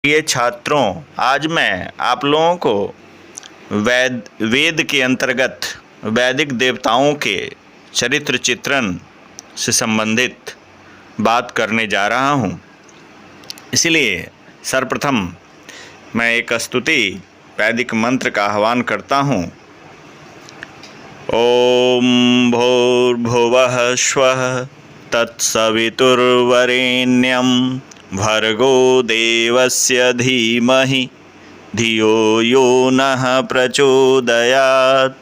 प्रिय छात्रों, आज मैं आप लोगों को वेद के अंतर्गत वैदिक देवताओं के चरित्र चित्रण से संबंधित बात करने जा रहा हूँ। इसलिए सर्वप्रथम मैं एक स्तुति वैदिक मंत्र का आह्वान करता हूँ। ओम भूर्भुवः स्वः तत्सवितुर्वरेण्यं भर्गो देवस्य धीमहि धियो यो नः प्रचोदयात्।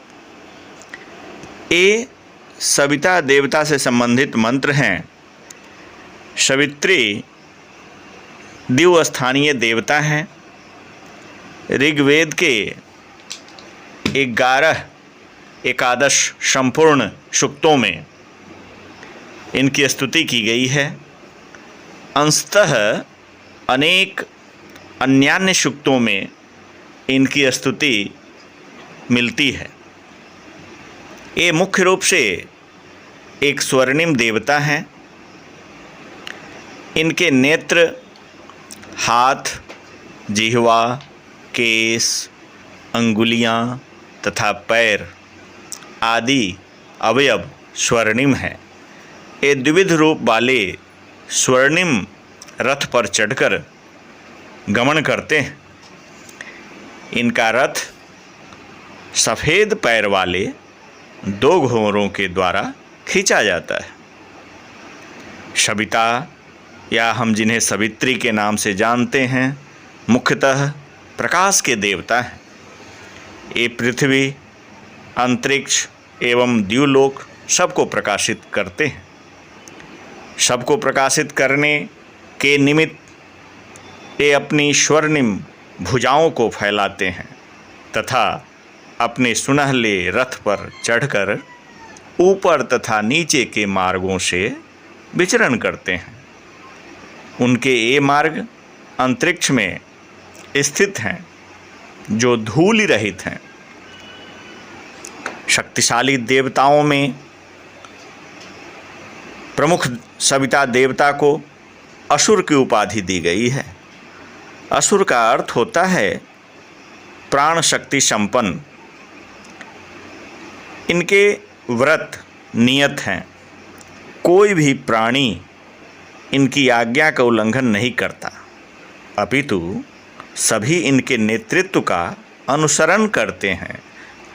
ये सविता देवता से संबंधित मंत्र हैं। सवित्री द्विस्थानीय देवता हैं। ऋग्वेद के 11 एकादश संपूर्ण सूक्तों में इनकी स्तुति की गई है। अंशतः अनेक अन्यान्य सूक्तों में इनकी स्तुति मिलती है। ये मुख्य रूप से एक स्वर्णिम देवता हैं। इनके नेत्र, हाथ, जिह्वा, केस, अंगुलियां तथा पैर आदि अवयव स्वर्णिम हैं। ये द्विविध रूप वाले स्वर्णिम रथ पर चढ़कर गमन करते हैं। इनका रथ सफ़ेद पैर वाले 2 घोड़ों के द्वारा खींचा जाता है। सविता या हम जिन्हें सवित्री के नाम से जानते हैं, मुख्यतः प्रकाश के देवता हैं। ये पृथ्वी, अंतरिक्ष एवं द्युलोक सबको प्रकाशित करते हैं। सबको प्रकाशित करने के निमित्त ये अपनी स्वर्णिम भुजाओं को फैलाते हैं तथा अपने सुनहले रथ पर चढ़कर ऊपर तथा नीचे के मार्गों से विचरण करते हैं। उनके ये मार्ग अंतरिक्ष में स्थित हैं, जो धूलि रहित हैं। शक्तिशाली देवताओं में प्रमुख सविता देवता को असुर की उपाधि दी गई है। असुर का अर्थ होता है प्राण शक्ति संपन्न। इनके व्रत नियत हैं। कोई भी प्राणी इनकी आज्ञा का उल्लंघन नहीं करता, अपितु सभी इनके नेतृत्व का अनुसरण करते हैं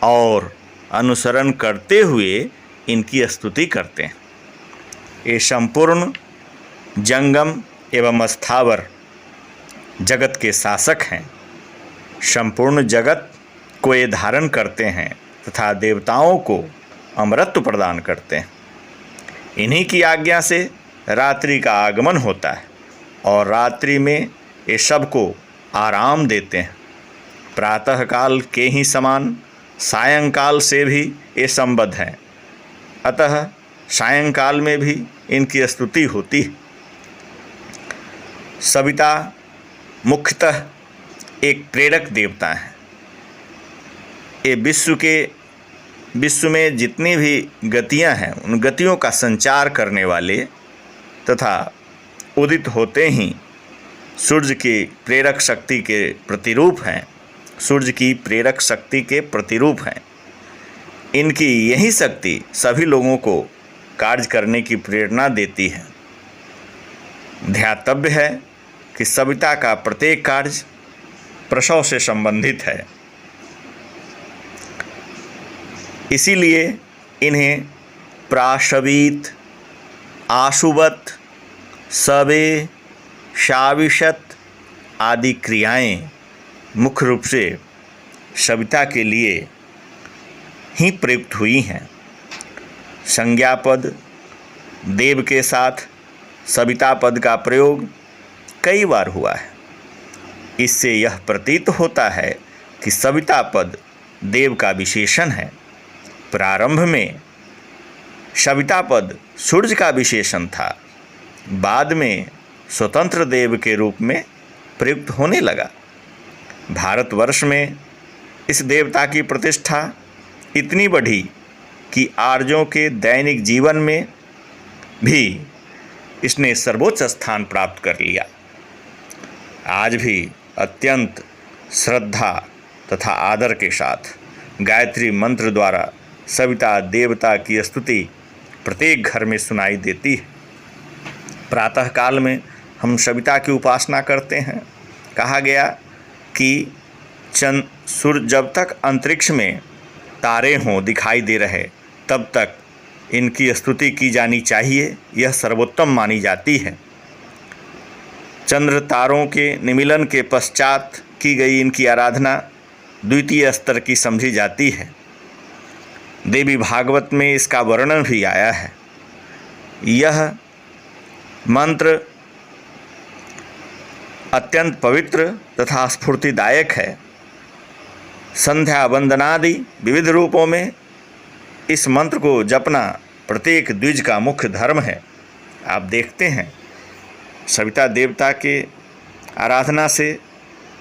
और अनुसरण करते हुए इनकी स्तुति करते हैं। ये संपूर्ण जंगम एवं स्थावर जगत के शासक हैं। संपूर्ण जगत को ये धारण करते हैं तथा देवताओं को अमरत्व प्रदान करते हैं। इन्हीं की आज्ञा से रात्रि का आगमन होता है और रात्रि में ये सबको आराम देते हैं। प्रातःकाल के ही समान सायंकाल से भी ये संबद्ध हैं। अतः सायंकाल में भी इनकी स्तुति होती है। सविता मुख्यतः एक प्रेरक देवता है। ये विश्व में जितनी भी गतियां हैं, उन गतियों का संचार करने वाले तथा उदित होते ही सूर्य की प्रेरक शक्ति के प्रतिरूप हैं। सूर्य की प्रेरक शक्ति के प्रतिरूप हैं। इनकी यही शक्ति सभी लोगों को कार्य करने की प्रेरणा देती है। ध्यातव्य है कि सविता का प्रत्येक कार्य प्रसव से संबंधित है। इसीलिए इन्हें प्राशवीत, आशुवत, सवे, शाविशत आदि क्रियाएं मुख्य रूप से सविता के लिए ही प्रयुक्त हुई हैं। संज्ञा पद देव के साथ सविता पद का प्रयोग कई बार हुआ है। इससे यह प्रतीत होता है कि सविता पद देव का विशेषण है। प्रारंभ में सविता पद सूर्य का विशेषण था, बाद में स्वतंत्र देव के रूप में प्रयुक्त होने लगा। भारतवर्ष में इस देवता की प्रतिष्ठा इतनी बढ़ी कि आर्यों के दैनिक जीवन में भी इसने सर्वोच्च स्थान प्राप्त कर लिया। आज भी अत्यंत श्रद्धा तथा आदर के साथ गायत्री मंत्र द्वारा सविता देवता की स्तुति प्रत्येक घर में सुनाई देती है। प्रातः काल में हम सविता की उपासना करते हैं। कहा गया कि सूर्य जब तक अंतरिक्ष में तारे हों दिखाई दे रहे तब तक इनकी स्तुति की जानी चाहिए, यह सर्वोत्तम मानी जाती है। चंद्र तारों के निमिलन के पश्चात की गई इनकी आराधना द्वितीय स्तर की समझी जाती है। देवी भागवत में इसका वर्णन भी आया है। यह मंत्र अत्यंत पवित्र तथा स्फूर्तिदायक है। संध्या वंदनादि विविध रूपों में इस मंत्र को जपना प्रत्येक द्विज का मुख्य धर्म है। आप देखते हैं सविता देवता के आराधना से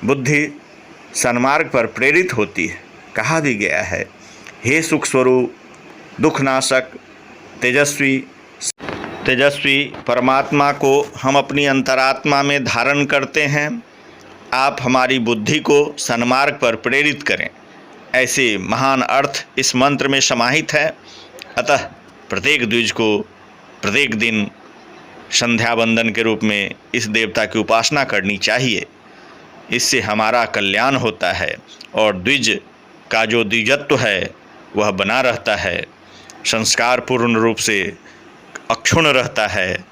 बुद्धि सन्मार्ग पर प्रेरित होती है। कहा भी गया है, हे सुख स्वरूप दुखनाशक तेजस्वी परमात्मा को हम अपनी अंतरात्मा में धारण करते हैं। आप हमारी बुद्धि को सन्मार्ग पर प्रेरित करें। ऐसे महान अर्थ इस मंत्र में समाहित है। अतः प्रत्येक द्विज को प्रत्येक दिन संध्या वंदन के रूप में इस देवता की उपासना करनी चाहिए। इससे हमारा कल्याण होता है और द्विज का जो द्विजत्व है वह बना रहता है, संस्कार पूर्ण रूप से अक्षुण्ण रहता है।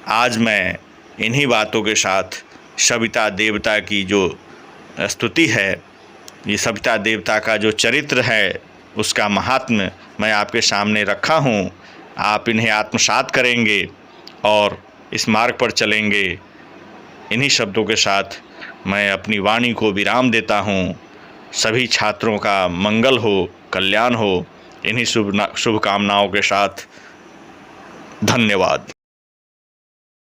आज मैं इन्हीं बातों के साथ सविता देवता की जो स्तुति है, ये सविता देवता का जो चरित्र है उसका महात्म्य मैं आपके सामने रखा हूँ। आप इन्हें आत्मसात करेंगे और इस मार्ग पर चलेंगे। इन्हीं शब्दों के साथ मैं अपनी वाणी को विराम देता हूँ। सभी छात्रों का मंगल हो, कल्याण हो। इन्हीं शुभकामनाओं के साथ धन्यवाद।